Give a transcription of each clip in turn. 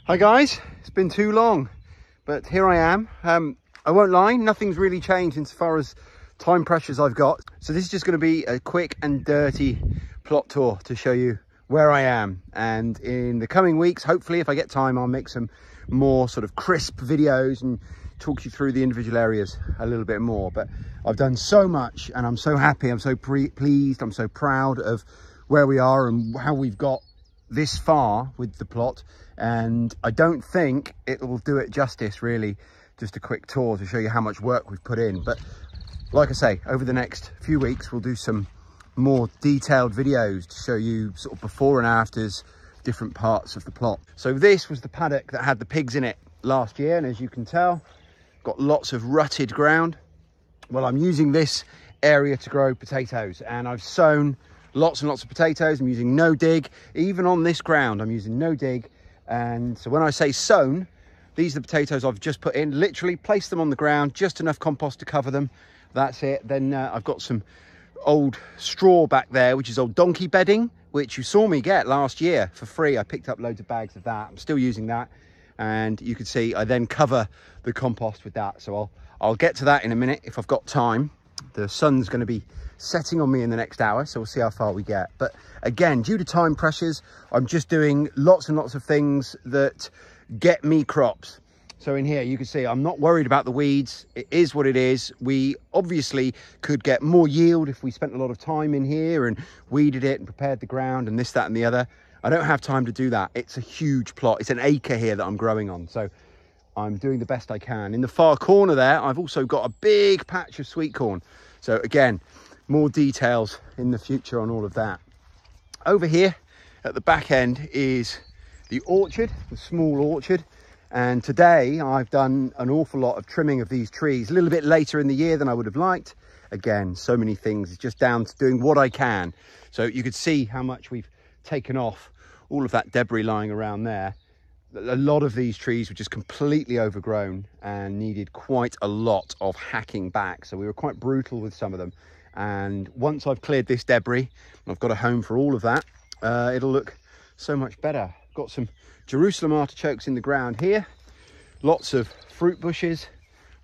Hi guys, it's been too long, but here I am. I won't lie, nothing's really changed insofar as time pressures I've got. So this is just going to be a quick and dirty plot tour to show you where I am. And in the coming weeks, hopefully if I get time, I'll make some more sort of crisp videos and talk you through the individual areas a little bit more. But I've done so much and I'm so happy, I'm so pleased, I'm so proud of where we are and how we've got this far with the plot. And I don't think it will do it justice, really, just a quick tour to show you how much work we've put in. But like I say, over the next few weeks we'll do some more detailed videos to show you sort of before and afters, different parts of the plot. So this was the paddock that had the pigs in it last year, and as you can tell, got lots of rutted ground. Well, I'm using this area to grow potatoes, and I've sown lots and lots of potatoes. I'm using no dig. Even on this ground I'm using no dig. And so when I say sown, these are the potatoes I've just put in, literally placed them on the ground, just enough compost to cover them. That's it. Then I've got some old straw back there, which is old donkey bedding, which you saw me get last year for free. I picked up loads of bags of that. I'm still using that. And you can see I then cover the compost with that. So I'll get to that in a minute if I've got time. The sun's going to be setting on me in the next hour, so we'll see how far we get. But again, due to time pressures, I'm just doing lots and lots of things that get me crops. So in here you can see I'm not worried about the weeds. It is what it is. We obviously could get more yield if we spent a lot of time in here and weeded it and prepared the ground and this, that and the other. I don't have time to do that. It's a huge plot. It's an acre here that I'm growing on, so I'm doing the best I can. In the far corner there, I've also got a big patch of sweet corn. So again, more details in the future on all of that. Over here at the back end is the orchard, the small orchard. And today I've done an awful lot of trimming of these trees, a little bit later in the year than I would have liked. Again, so many things, it's just down to doing what I can. So you could see how much we've taken off all of that debris lying around there. A lot of these trees were just completely overgrown and needed quite a lot of hacking back. So we were quite brutal with some of them. And once I've cleared this debris, I've got a home for all of that, it'll look so much better. Got some Jerusalem artichokes in the ground here, lots of fruit bushes,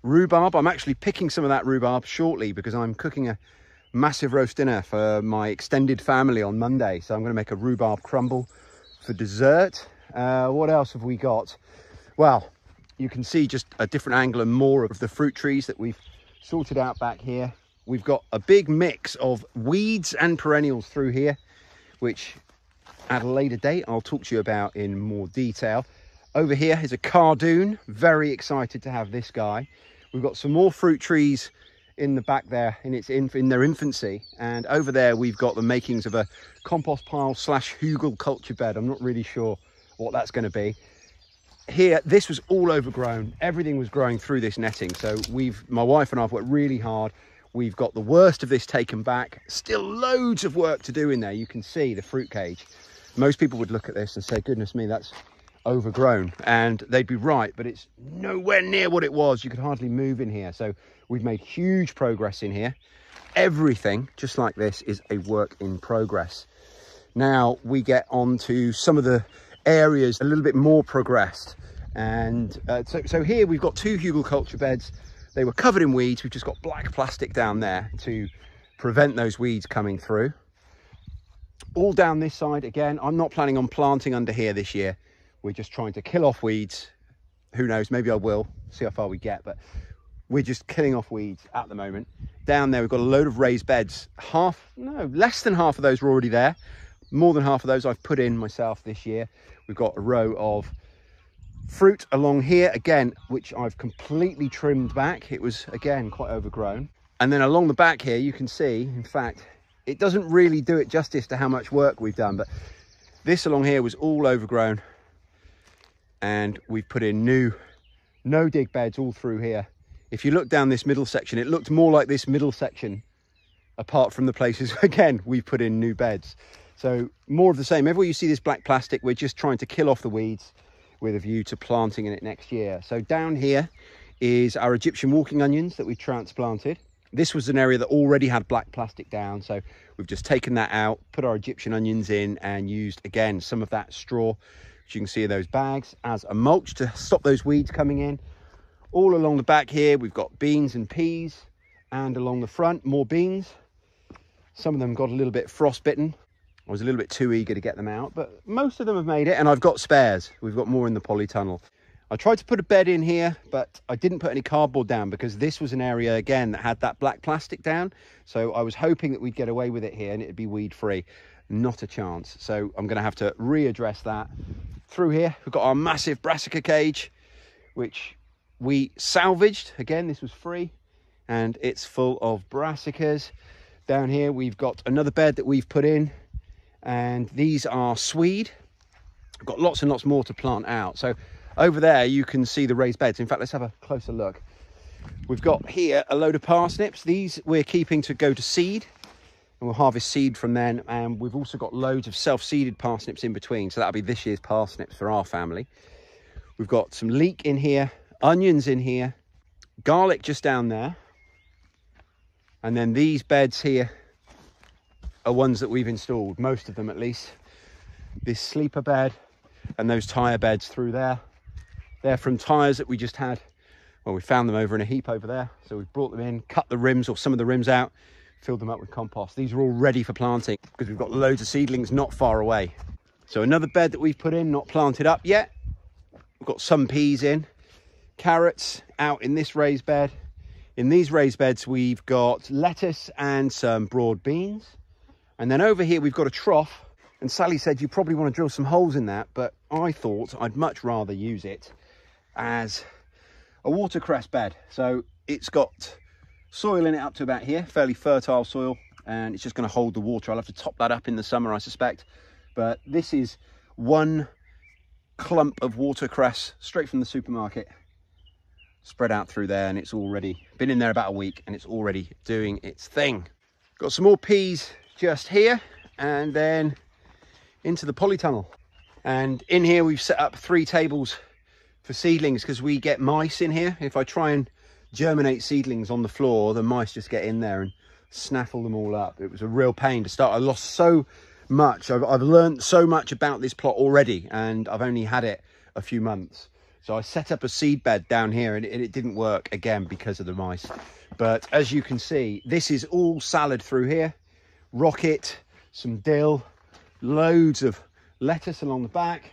rhubarb. I'm actually picking some of that rhubarb shortly because I'm cooking a massive roast dinner for my extended family on Monday. So I'm going to make a rhubarb crumble for dessert. What else have we got? Well, you can see just a different angle and more of the fruit trees that we've sorted out back here. We've got a big mix of weeds and perennials through here, which at a later date I'll talk to you about in more detail. Over here is a cardoon. Very excited to have this guy. We've got some more fruit trees in the back there in their infancy, and over there we've got the makings of a compost pile slash hugel culture bed. I'm not really sure what that's going to be. Here, this was all overgrown. Everything was growing through this netting. So my wife and I have worked really hard. We've got the worst of this taken back. Still loads of work to do in there. You can see the fruit cage. Most people would look at this and say, goodness me, that's overgrown. And they'd be right, but it's nowhere near what it was. You could hardly move in here. So we've made huge progress in here. Everything, just like this, is a work in progress. Now we get on to some of the areas a little bit more progressed. And so here we've got two hugel culture beds. They were covered in weeds. We've just got black plastic down there to prevent those weeds coming through. All down this side, again, I'm not planning on planting under here this year. We're just trying to kill off weeds. Who knows, maybe I will, see how far we get, but we're just killing off weeds at the moment. Down there, we've got a load of raised beds. Less than half of those were already there. More than half of those I've put in myself this year. We've got a row of fruit along here again, which I've completely trimmed back. It was again quite overgrown. And then along the back here you can see, in fact, it doesn't really do it justice to how much work we've done, but this along here was all overgrown, and we've put in new no dig beds all through here. If you look down this middle section, it looked more like this middle section apart from the places again we've put in new beds. So more of the same. Everywhere you see this black plastic, we're just trying to kill off the weeds with a view to planting in it next year. So down here is our Egyptian walking onions that we transplanted. This was an area that already had black plastic down, so we've just taken that out, put our Egyptian onions in, and used again some of that straw which you can see in those bags, as a mulch to stop those weeds coming in. All along the back here, we've got beans and peas, and along the front, more beans. Some of them got a little bit frostbitten. I was a little bit too eager to get them out, but most of them have made it, and I've got spares. We've got more in the polytunnel. I tried to put a bed in here, but I didn't put any cardboard down because this was an area, again, that had that black plastic down. So I was hoping that we'd get away with it here and it'd be weed-free. Not a chance. So I'm going to have to readdress that. Through here, we've got our massive brassica cage, which we salvaged. Again, this was free, and it's full of brassicas. Down here, we've got another bed that we've put in, and these are swede. I've got lots and lots more to plant out. So over there, you can see the raised beds. In fact, let's have a closer look. We've got here a load of parsnips. These we're keeping to go to seed, and we'll harvest seed from then. And we've also got loads of self-seeded parsnips in between. So that'll be this year's parsnips for our family. We've got some leek in here, onions in here, garlic just down there. And then these beds here are ones that we've installed, most of them at least. This sleeper bed and those tyre beds through there. They're from tyres that we just had. Well, we found them over in a heap over there. So we've brought them in, cut the rims or some of the rims out, filled them up with compost. These are all ready for planting because we've got loads of seedlings not far away. So another bed that we've put in, not planted up yet. We've got some peas in, carrots out in this raised bed. In these raised beds, we've got lettuce and some broad beans. And then over here, we've got a trough. And Sally said you probably want to drill some holes in that, but I thought I'd much rather use it as a watercress bed. So it's got soil in it up to about here, fairly fertile soil, and it's just going to hold the water. I'll have to top that up in the summer, I suspect. But this is one clump of watercress straight from the supermarket, spread out through there, and it's already been in there about a week and it's already doing its thing. Got some more peas just here, and then into the polytunnel. And in here we've set up 3 tables for seedlings because we get mice in here. If I try and germinate seedlings on the floor, the mice just get in there and snaffle them all up. It was a real pain to start. I lost so much. I've learned so much about this plot already, and I've only had it a few months. So I set up a seed bed down here, and it didn't work again because of the mice. But as you can see, this is all salad through here. Rocket, some dill, loads of lettuce along the back,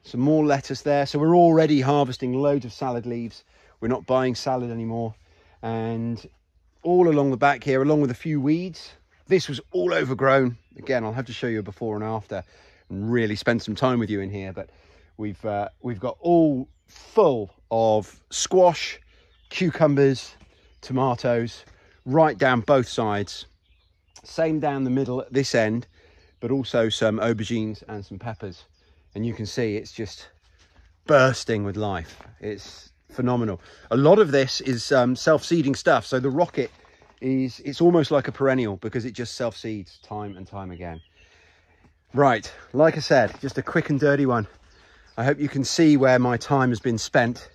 some more lettuce there. So we're already harvesting loads of salad leaves. We're not buying salad anymore. And all along the back here, along with a few weeds. This was all overgrown. Again, I'll have to show you a before and after and really spend some time with you in here. But we've got all full of squash, cucumbers, tomatoes, right down both sides. Same down the middle at this end, but also some aubergines and some peppers. And you can see it's just bursting with life. It's phenomenal. A lot of this is self-seeding stuff. So the rocket it's almost like a perennial because it just self-seeds time and time again. Right, like I said, just a quick and dirty one. I hope you can see where my time has been spent.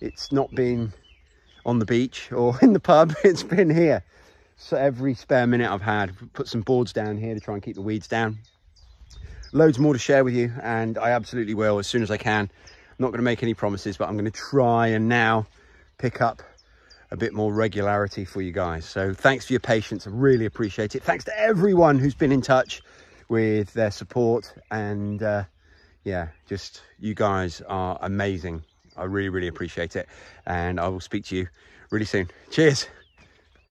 It's not been on the beach or in the pub, it's been here. So every spare minute I've had, put some boards down here to try and keep the weeds down. Loads more to share with you, and I absolutely will as soon as I can. I'm not going to make any promises, but I'm going to try and now pick up a bit more regularity for you guys. So thanks for your patience, I really appreciate it. Thanks to everyone who's been in touch with their support, and yeah, just you guys are amazing. I really appreciate it, and I will speak to you really soon. Cheers.